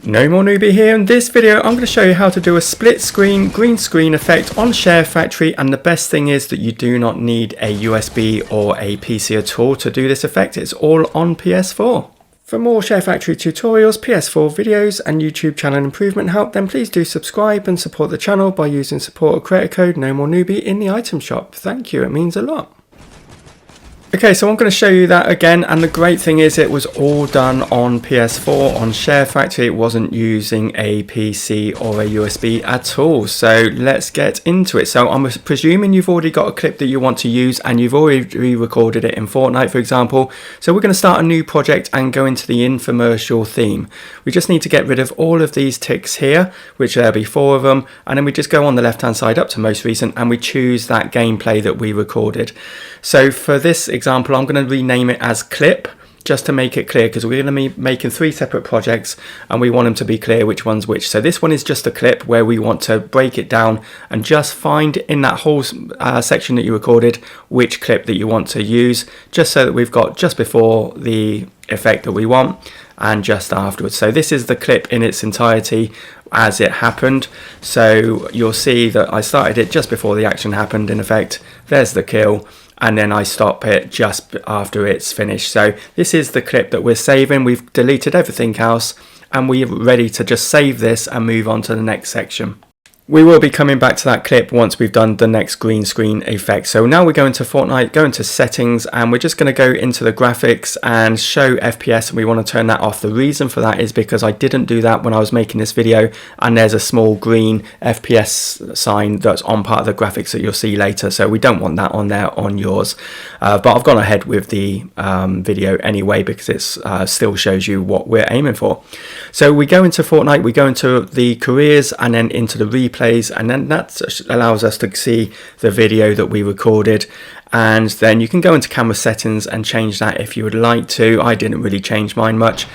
NoMoreNoobie here. In this video I'm going to show you how to do a split screen green screen effect on Sharefactory, and the best thing is that you do not need a USB or a PC at all to do this effect. It's all on PS4. For more Sharefactory tutorials, PS4 videos and YouTube channel improvement help, then please do subscribe and support the channel by using support Creator Code NoMoreNoobie in the item shop. Thank you, it means a lot. Okay, so I'm going to show you that again, and the great thing is it was all done on PS4 on Sharefactory. It wasn't using a PC or a USB at all. So let's get into it. So I'm presuming you've already got a clip that you want to use and you've already re-recorded it in Fortnite, for example. So we're going to start a new project and go into the infomercial theme. We just need to get rid of all of these ticks here, which there'll be 4 of them, and then we just go on the left hand side up to most recent and we choose that gameplay that we recorded. So for this example, I'm going to rename it as clip just to make it clear, because we're going to be making 3 separate projects and we want them to be clear which one's which. So this one is just a clip where we want to break it down and just find in that whole section that you recorded which clip that you want to use, just so that we've got just before the effect that we want and just afterwards. So this is the clip in its entirety as it happened. So you'll see that I started it just before the action happened. In effect, there's the kill, and then I stop it just after it's finished. So this is the clip that we're saving. We've deleted everything else and we're ready to just save this and move on to the next section. We will be coming back to that clip once we've done the next green screen effect. So now we're going to Fortnite, go into settings, and we're just going to go into the graphics and show FPS, and we want to turn that off. The reason for that is because I didn't do that when I was making this video, and there's a small green FPS sign that's on part of the graphics that you'll see later. So we don't want that on there on yours. But I've gone ahead with the video anyway because it still shows you what we're aiming for. So we go into Fortnite, we go into the careers and then into the replays, and then that allows us to see the video that we recorded. And then you can go into camera settings and change that if you would like to. I didn't really change mine much.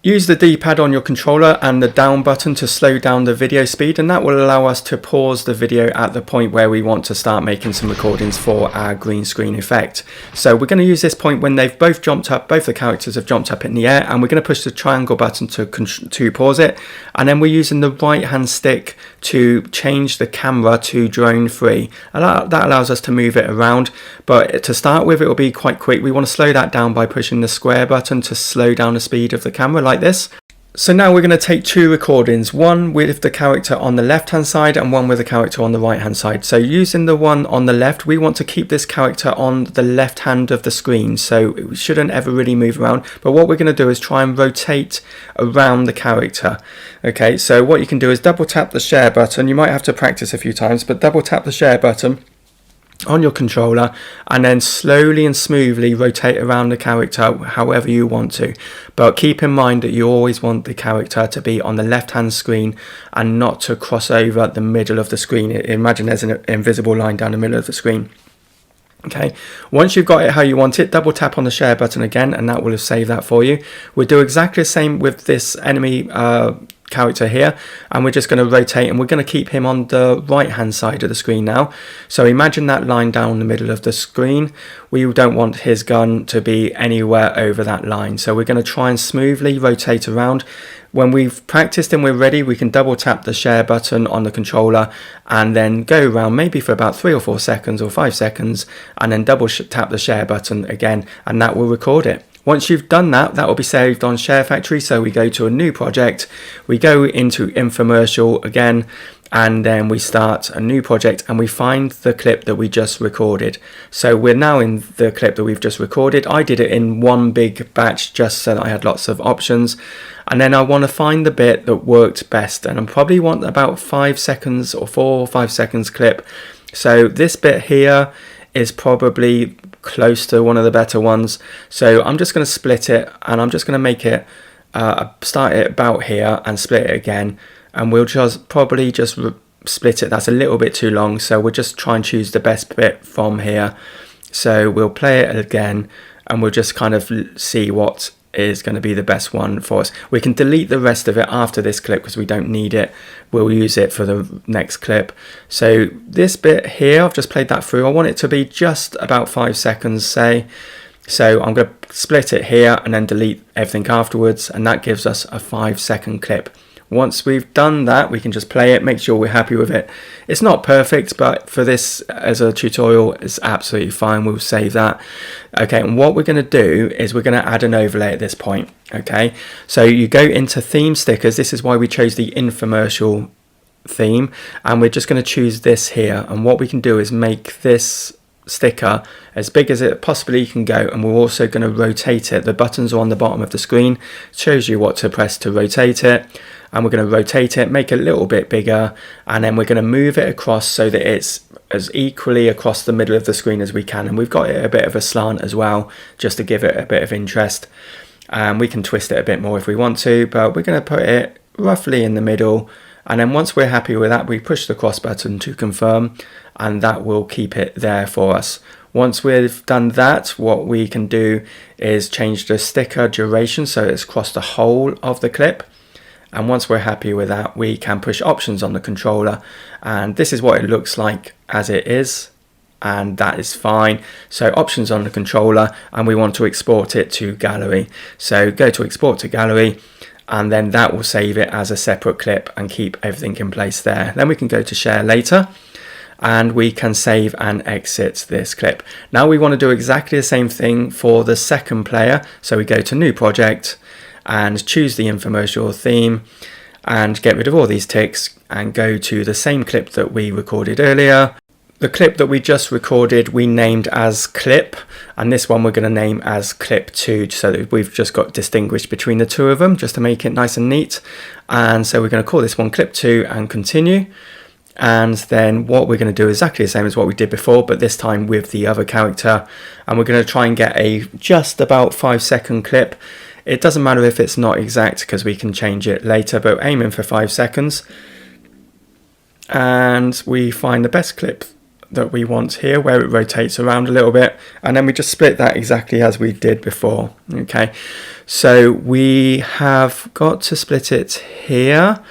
Use the D-pad on your controller and the down button to slow down the video speed, and that will allow us to pause the video at the point where we want to start making some recordings for our green screen effect. So we're going to use this point when they've both jumped up, both the characters have jumped up in the air, and we're going to push the triangle button to pause it, and then we're using the right hand stick to change the camera to drone free. And that allows us to move it around, but to start with it will be quite quick. We want to slow that down by pushing the square button to slow down the speed of the camera like this. So now we're going to take 2 recordings, one with the character on the left hand side and one with the character on the right hand side. So using the one on the left, we want to keep this character on the left hand of the screen, so it shouldn't ever really move around. But what we're going to do is try and rotate around the character. Okay, so what you can do is double tap the share button. You might have to practice a few times, but double tap the share button on your controller and then slowly and smoothly rotate around the character however you want to. But keep in mind that you always want the character to be on the left hand screen and not to cross over the middle of the screen. Imagine there's an invisible line down the middle of the screen. Okay, once you've got it how you want it, double tap on the share button again and that will have saved that for you. We'll do exactly the same with this enemy character here, and we're just going to rotate, and we're going to keep him on the right hand side of the screen now. So imagine that line down the middle of the screen. We don't want his gun to be anywhere over that line, so we're going to try and smoothly rotate around. When we've practiced and we're ready, we can double tap the share button on the controller and then go around maybe for about 3 or 4 seconds or 5 seconds, and then double tap the share button again, and that will record it. Once you've done that, that will be saved on Sharefactory. So we go to a new project, we go into infomercial again, and then we start a new project and we find the clip that we just recorded. So we're now in the clip that we've just recorded. I did it in one big batch just so that I had lots of options. And then I want to find the bit that worked best, and I probably want about 5 seconds or 4 or 5 seconds clip. So this bit here is probably close to one of the better ones. So I'm just going to split it, and I'm just going to make it start it about here and split it again, and we'll just probably just split it. That's a little bit too long, so we'll just try and choose the best bit from here. So we'll play it again and we'll just kind of see what is going to be the best one for us. We can delete the rest of it after this clip because we don't need it. We'll use it for the next clip. So this bit here, I've just played that through. I want it to be just about 5 seconds, say, So I'm going to split it here and then delete everything afterwards, and that gives us a 5-second clip. Once we've done that, we can just play it, make sure we're happy with it. It's not perfect, but for this as a tutorial, it's absolutely fine. We'll save that. Okay, and what we're going to do is we're going to add an overlay at this point. Okay, so you go into theme stickers. This is why we chose the infomercial theme, and we're just going to choose this here. And what we can do is make this sticker as big as it possibly can go, and we're also going to rotate it. The buttons are on the bottom of the screen. It shows you what to press to rotate it, and we're going to rotate it, make it a little bit bigger, and then we're going to move it across so that it's as equally across the middle of the screen as we can. And we've got it a bit of a slant as well, just to give it a bit of interest, and we can twist it a bit more if we want to, but we're going to put it roughly in the middle. And then once we're happy with that, we push the cross button to confirm, and that will keep it there for us. Once we've done that, what we can do is change the sticker duration so it's across the whole of the clip. And once we're happy with that, we can push options on the controller, and this is what it looks like as it is, and that is fine. So options on the controller, and we want to export it to gallery. So go to export to gallery, and then that will save it as a separate clip and keep everything in place there. Then we can go to share later, and we can save and exit this clip. Now we want to do exactly the same thing for the second player. So we go to new project and choose the infomercial theme and get rid of all these ticks and go to the same clip that we recorded earlier. The clip that we just recorded we named as clip, and this one we're going to name as clip 2, so that we've just got distinguished between the two of them just to make it nice and neat. And so we're going to call this one clip 2 and continue. And then what we're going to do is exactly the same as what we did before, but this time with the other character, and we're going to try and get a just about 5-second clip. It doesn't matter if it's not exact because we can change it later, but aiming for 5 seconds. And we find the best clip that we want here, where it rotates around a little bit, and then we just split that exactly as we did before. Okay, so we have got to split it here,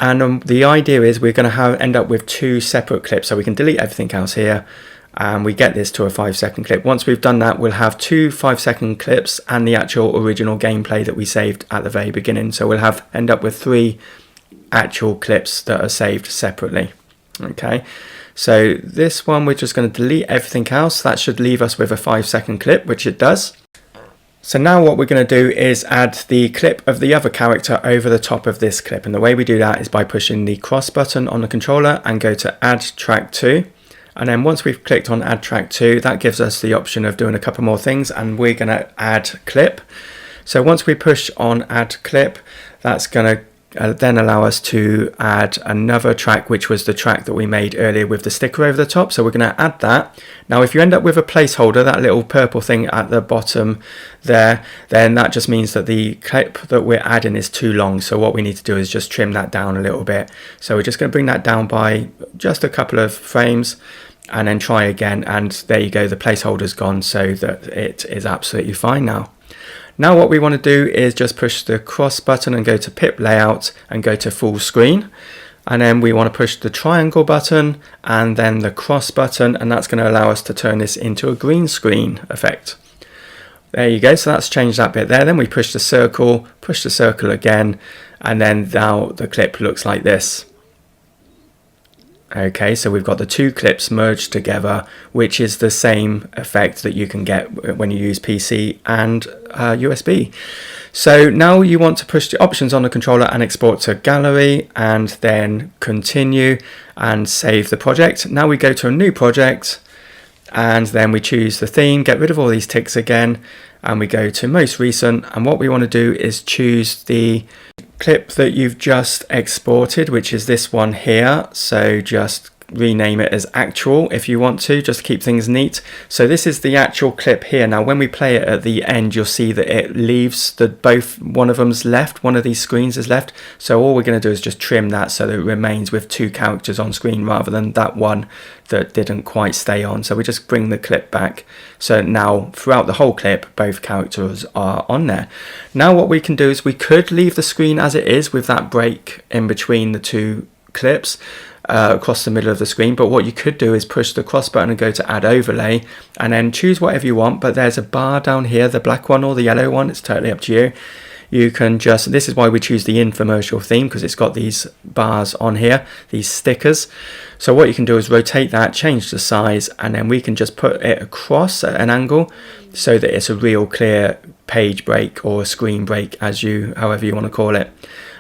and the idea is we're going to end up with 2 separate clips, so we can delete everything else here, and we get this to a 5-second clip. Once we've done that, we'll have 2 5-second clips and the actual original gameplay that we saved at the very beginning. So we'll end up with 3 actual clips that are saved separately. Okay, so this one we're just going to delete everything else. That should leave us with a 5-second clip, which it does. So now what we're going to do is add the clip of the other character over the top of this clip, and the way we do that is by pushing the cross button on the controller and go to add track 2. And then once we've clicked on add track 2, that gives us the option of doing a couple more things, and we're going to add clip. So once we push on add clip, that's going to then allow us to add another track, which was the track that we made earlier with the sticker over the top. So we're going to add that. Now if you end up with a placeholder, that little purple thing at the bottom there, then that just means that the clip that we're adding is too long. So what we need to do is just trim that down a little bit. So we're just going to bring that down by just a couple of frames and then try again, and there you go, the placeholder's gone, so that it is absolutely fine now. Now what we want to do is just push the cross button and go to pip layout and go to full screen, and then we want to push the triangle button and then the cross button, and that's going to allow us to turn this into a green screen effect. There you go, so that's changed that bit there. Then we push the circle again, and then now the clip looks like this. Okay, so we've got the 2 clips merged together, which is the same effect that you can get when you use PC and USB. So now you want to push the options on the controller and export to gallery, and then continue and save the project. Now we go to a new project, and then we choose the theme, get rid of all these ticks again, and we go to most recent, and what we want to do is choose the clip that you've just exported, which is this one here. So just rename it as actual if you want to, just to keep things neat. So this is the actual clip here. Now when we play it at the end, you'll see that it leaves one of them's left, one of these screens is left. So all we're going to do is just trim that so that it remains with 2 characters on screen rather than that one that didn't quite stay on. So we just bring the clip back. So now throughout the whole clip, both characters are on there. Now what we can do is we could leave the screen as it is with that break in between the 2 clips across the middle of the screen. But what you could do is push the cross button and go to add overlay and then choose whatever you want. But there's a bar down here, the black one or the yellow one, it's totally up to you. You can just, this is why we choose the infomercial theme, because it's got these bars on here, these stickers. So what you can do is rotate that, change the size, and then we can just put it across at an angle so that it's a real clear page break or a screen break, however you want to call it.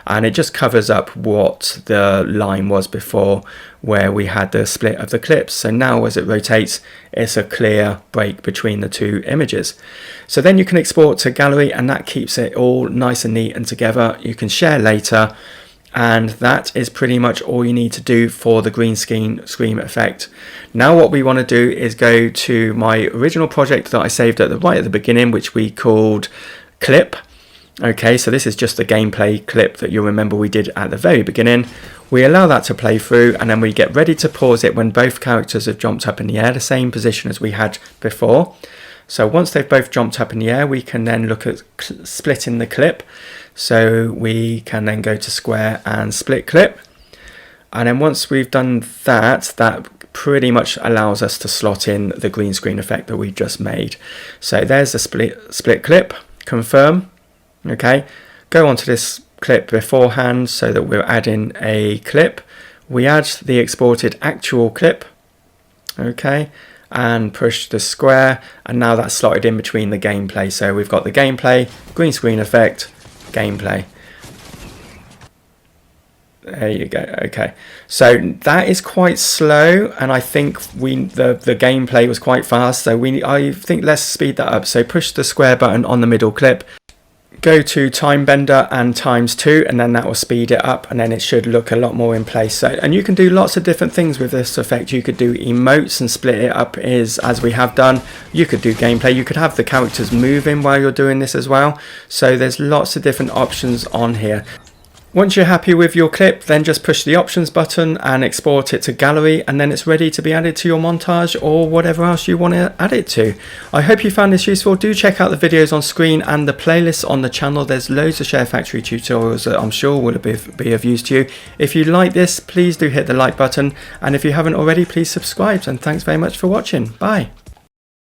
And it just covers up what the line was before, where we had the split of the clips. So now as it rotates, it's a clear break between the two images. So then you can export to gallery, and that keeps it all nice and neat and together. You can share later, and that is pretty much all you need to do for the green screen effect. Now what we want to do is go to my original project that I saved right at the beginning, which we called Clip. Okay, so this is just the gameplay clip that you'll remember we did at the very beginning. We allow that to play through, and then we get ready to pause it when both characters have jumped up in the air, the same position as we had before. So once they've both jumped up in the air, we can then look at splitting the clip. So we can then go to square and split clip. And then once we've done that, that pretty much allows us to slot in the green screen effect that we just made. So there's the split clip, confirm. Okay, go onto this clip beforehand so that we're adding a clip. We add the exported actual clip, okay, and push the square, and now that's slotted in between the gameplay. So we've got the gameplay, green screen effect, gameplay. There you go. Okay, so that is quite slow, and I think the gameplay was quite fast. So I think let's speed that up. So push the square button on the middle clip. Go to time bender and ×2, and then that will speed it up, and then it should look a lot more in place. So, and you can do lots of different things with this effect. You could do emotes and split it up as we have done. You could do gameplay. You could have the characters moving while you're doing this as well. So there's lots of different options on here. Once you're happy with your clip, then just push the options button and export it to gallery, and then it's ready to be added to your montage or whatever else you want to add it to. I hope you found this useful. Do check out the videos on screen and the playlists on the channel. There's loads of Sharefactory tutorials that I'm sure will be of use to you. If you like this, please do hit the like button, and if you haven't already, please subscribe, and thanks very much for watching. Bye.